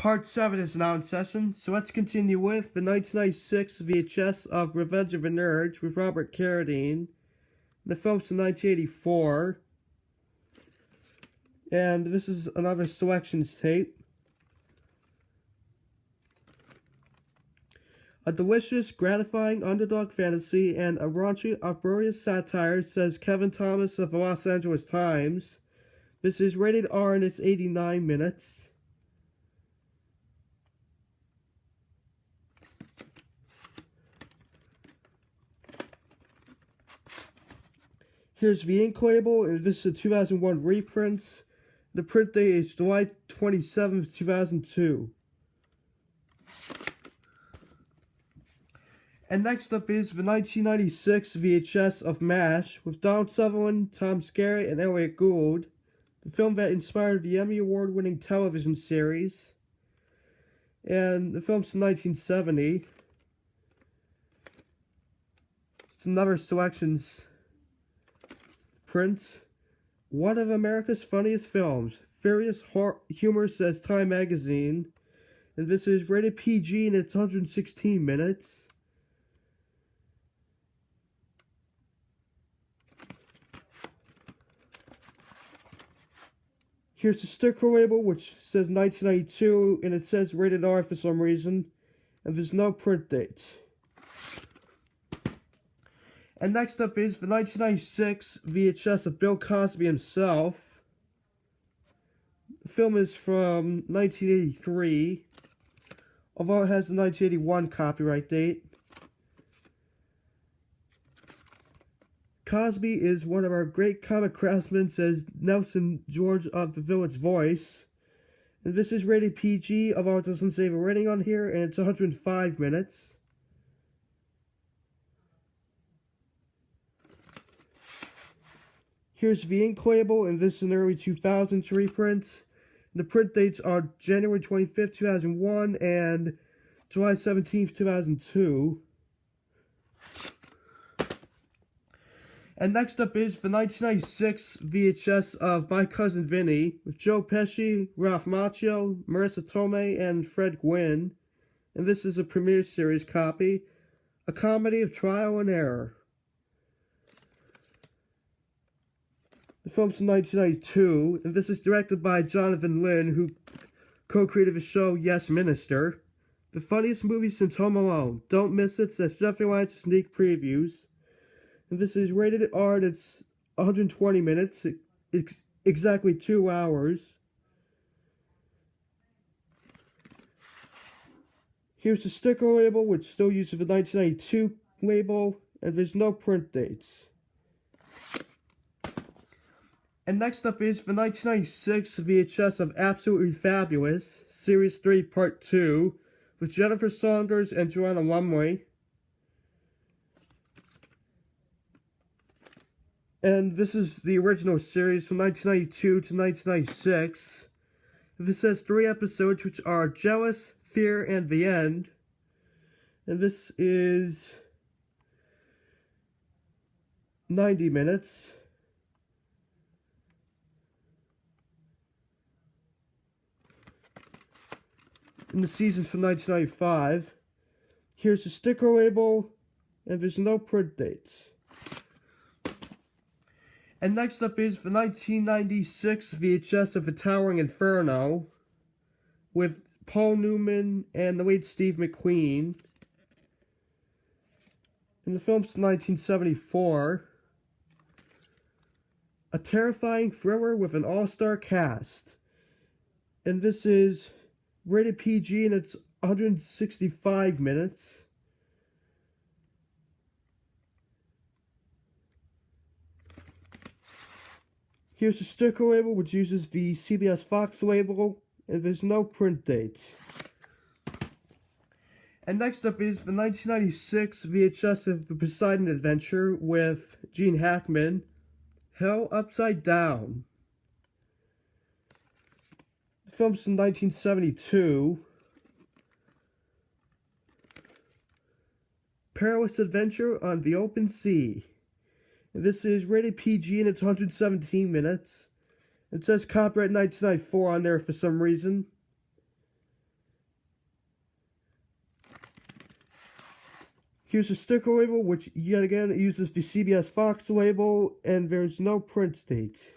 Part 7 is now in session, so let's continue with the 1996 VHS of Revenge of the Nerds with Robert Carradine. The film's from 1984. And this is another selections tape. A delicious, gratifying underdog fantasy and a raunchy, uproarious satire, says Kevin Thomas of the Los Angeles Times. This is rated R and it's 89 minutes. Here's the ink label, and this is a 2001 reprint. The print date is July 27th, 2002. And next up is the 1996 VHS of MASH with Donald Sutherland, Tom Skerritt, and Elliot Gould. The film that inspired the Emmy Award-winning television series. And the film's from 1970. It's another selections print. One of America's funniest films. Furious humor, says Time magazine. And this is rated PG and it's 116 minutes. Here's the sticker label, which says 1992, and it says rated R for some reason, and there's no print date. And next up is the 1996 VHS of Bill Cosby himself. The film is from 1983, although it has a 1981 copyright date. Cosby is one of our great comic craftsmen, says Nelson George of The Village Voice. And this is rated PG, although it doesn't say the rating on here, and it's 105 minutes. Here's the ink label, and this is an early 2000s reprint. The print dates are January 25th, 2001, and July 17th, 2002. And next up is the 1996 VHS of My Cousin Vinny with Joe Pesci, Ralph Macchio, Marissa Tomei, and Fred Gwynne. And this is a premiere series copy, a comedy of trial and error. The film's from 1992, and this is directed by Jonathan Lynn, who co-created the show Yes Minister. The funniest movie since Home Alone. Don't miss it, says Jeffrey Lyons with sneak previews. And this is rated R and it's 120 minutes. It's exactly 2 hours. Here's the sticker label, which still uses the 1992 label, and there's no print dates. And next up is the 1996 VHS of Absolutely Fabulous, Series 3, Part 2, with Jennifer Saunders and Joanna Lumley. And this is the original series from 1992 to 1996. This has 3 episodes, which are Jealous, Fear, and The End. And this is 90 minutes. And the season's from 1995. Here's the sticker label, and there's no print dates. And next up is the 1996 VHS of The Towering Inferno with Paul Newman and the late Steve McQueen. And the film's 1974. A terrifying thriller with an all-star cast. And this is rated PG and it's 165 minutes. Here's the sticker label, which uses the CBS Fox label, and there's no print dates. And next up is the 1996 VHS of The Poseidon Adventure with Gene Hackman, Hell Upside Down. The film's from 1972. Perilous Adventure on the Open Sea. This is rated PG and it's 117 minutes. It says copyright 1994 on there for some reason. Here's a sticker label, which yet again it uses the CBS Fox label, and there's no print date.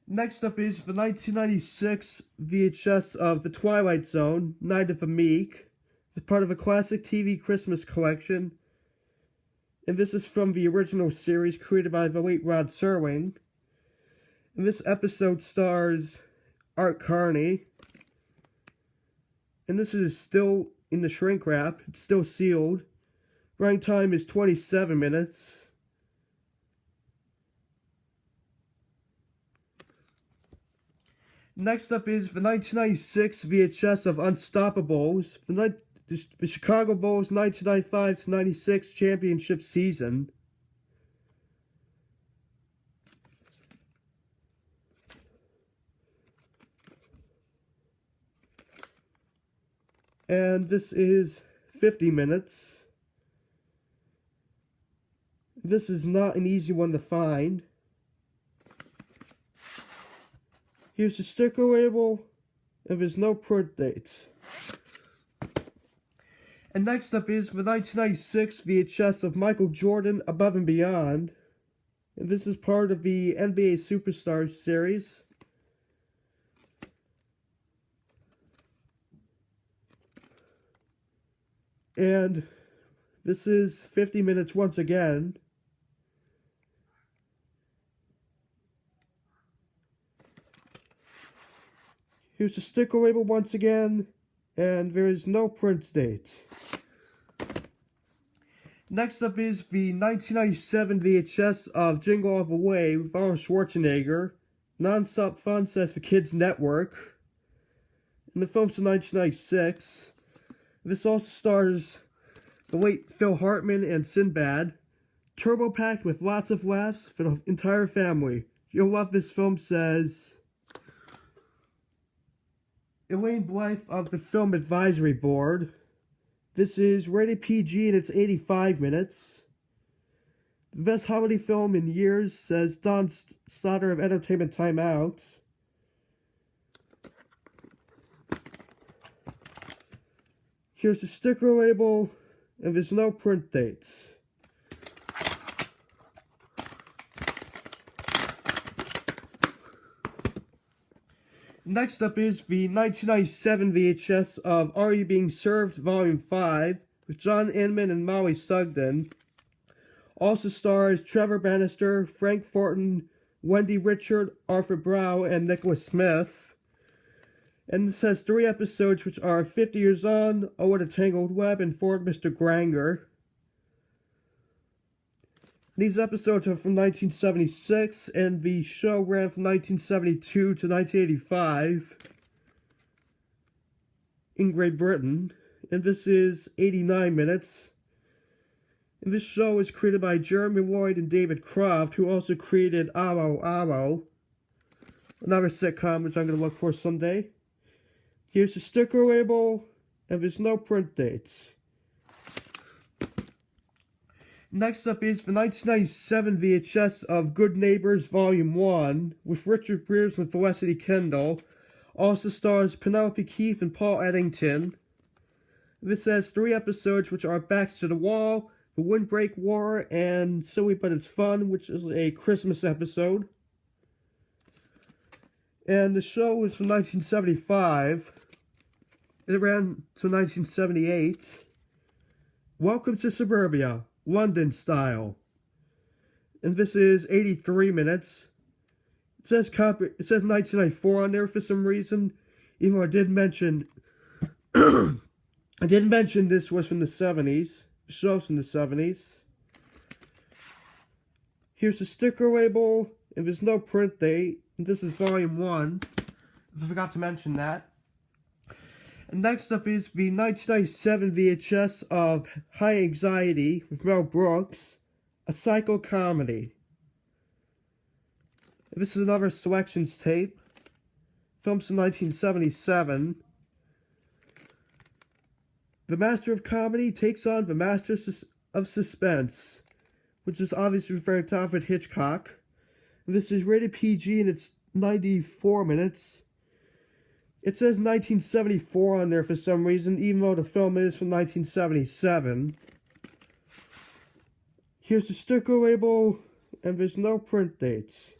Next up is the 1996 VHS of The Twilight Zone, Night of the Meek. It's part of a classic TV Christmas collection. And this is from the original series created by the late Rod Serling. And this episode stars Art Carney. And this is still in the shrink wrap. It's still sealed. Running time is 27 minutes. Next up is the 1996 VHS of Unstoppables, the Chicago Bulls 1995-96 championship season. And this is 50 minutes. This is not an easy one to find. Here's the sticker label, and there's no print dates. And next up is the 1996 VHS of Michael Jordan Above and Beyond. And this is part of the NBA Superstars series. And this is 50 minutes once again. Here's the sticker label once again, and there is no print date. Next up is the 1997 VHS of Jingle All the Way with Arnold Schwarzenegger. Non-stop fun, says the Kids Network. And the film's from 1996. This also stars the late Phil Hartman and Sinbad. Turbo-packed with lots of laughs for the entire family. You'll love this film, says Elaine Blythe of the Film Advisory Board. This is rated PG and it's 85 minutes. The best holiday film in years, says Don Stoddard of Entertainment Time Out. Here's the sticker label, and there's no print dates. Next up is the 1997 VHS of Are You Being Served Volume 5 with John Inman and Molly Sugden. Also stars Trevor Bannister, Frank Fortin, Wendy Richard, Arthur Brow, and Nicholas Smith. And this has 3 episodes which are 50 Years On, Oh What a Tangled Web, and Ford Mr. Granger. These episodes are from 1976, and the show ran from 1972 to 1985 in Great Britain. And this is 89 minutes. And this show is created by Jeremy Lloyd and David Croft, who also created Allo Allo, another sitcom which I'm going to look for someday. Here's the sticker label, and there's no print dates. Next up is the 1997 VHS of Good Neighbors Volume 1 with Richard Breers and Felicity Kendall. Also stars Penelope Keith and Paul Eddington. This has 3 episodes which are Backs to the Wall, The Windbreak War, and Silly But It's Fun, which is a Christmas episode. And the show was from 1975. It ran to 1978. Welcome to Suburbia, London Style. And this is 83 minutes. It says 1994 on there for some reason. Even though I did mention this was from the 70s. The show's from the 70s. Here's the sticker label, and there's no print date. And this is volume 1. I forgot to mention that. And next up is the 1997 VHS of High Anxiety with Mel Brooks, a psycho comedy. This is another selections tape. Filmed in 1977. The Master of Comedy takes on the Master of Suspense, which is obviously referring to Alfred Hitchcock. This is rated PG and it's 94 minutes. It says 1974 on there for some reason, even though the film is from 1977. Here's the sticker label, and there's no print dates.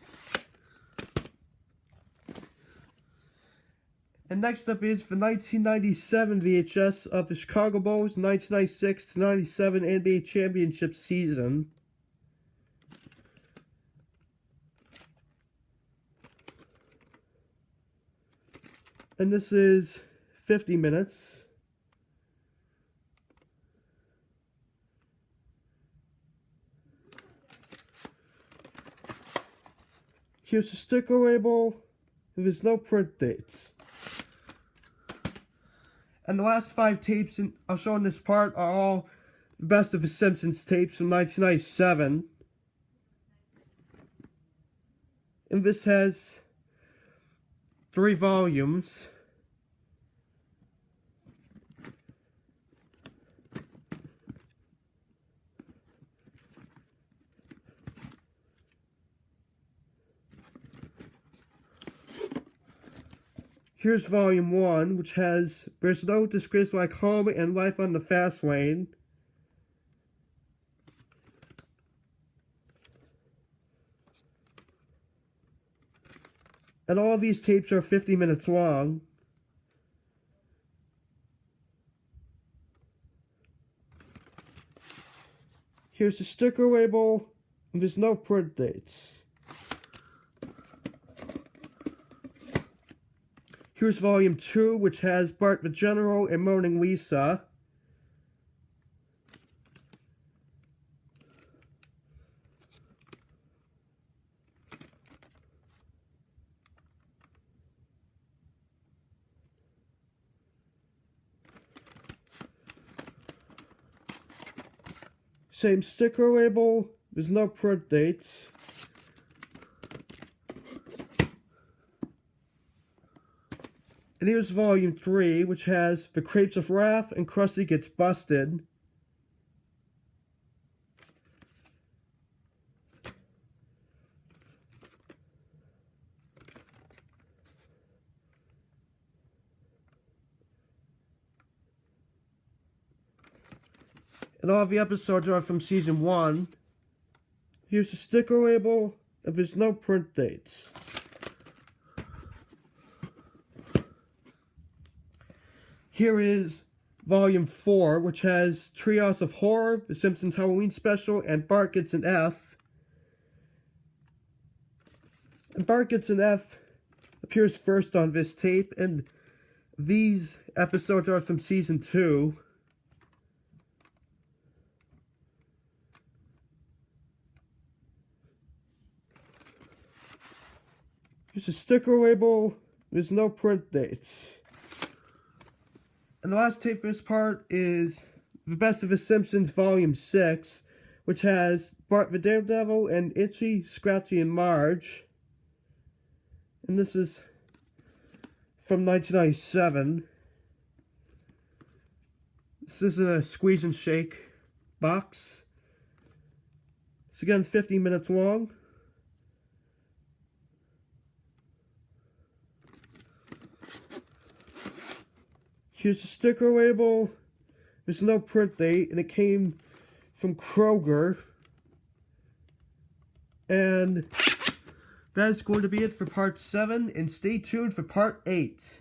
And next up is the 1997 VHS of the Chicago Bulls 1996-97 NBA Championship season. And this is 50 minutes. Here's the sticker label. There's no print dates. And the last 5 tapes I'll show in this part are all the Best of the Simpsons tapes from 1997. And this has 3 volumes. Here's volume 1, which has There's No Disgrace Like Home and Life on the Fast Lane. And all these tapes are 50 minutes long. Here's the sticker label, and there's no print dates. Here's volume 2, which has Bart the General and Moaning Lisa. Same sticker label, there's no print dates. And here's volume 3, which has The Crepes of Wrath and Krusty Gets Busted. And all the episodes are from season 1. Here's the sticker label, and there's no print dates. Here is volume 4, which has Treehouse of Horror, The Simpsons Halloween Special, and Bart Gets an F. And Bart Gets an F appears first on this tape, and these episodes are from season 2. Here's a sticker label, there's no print dates. And the last tape for this part is The Best of the Simpsons Volume 6, which has Bart the Daredevil and Itchy, Scratchy, and Marge. And this is from 1997. This is in a squeeze and shake box. It's again 50 minutes long. Here's the sticker label. There's no print date, and it came from Kroger. And that is going to be it for part 7, and stay tuned for part 8.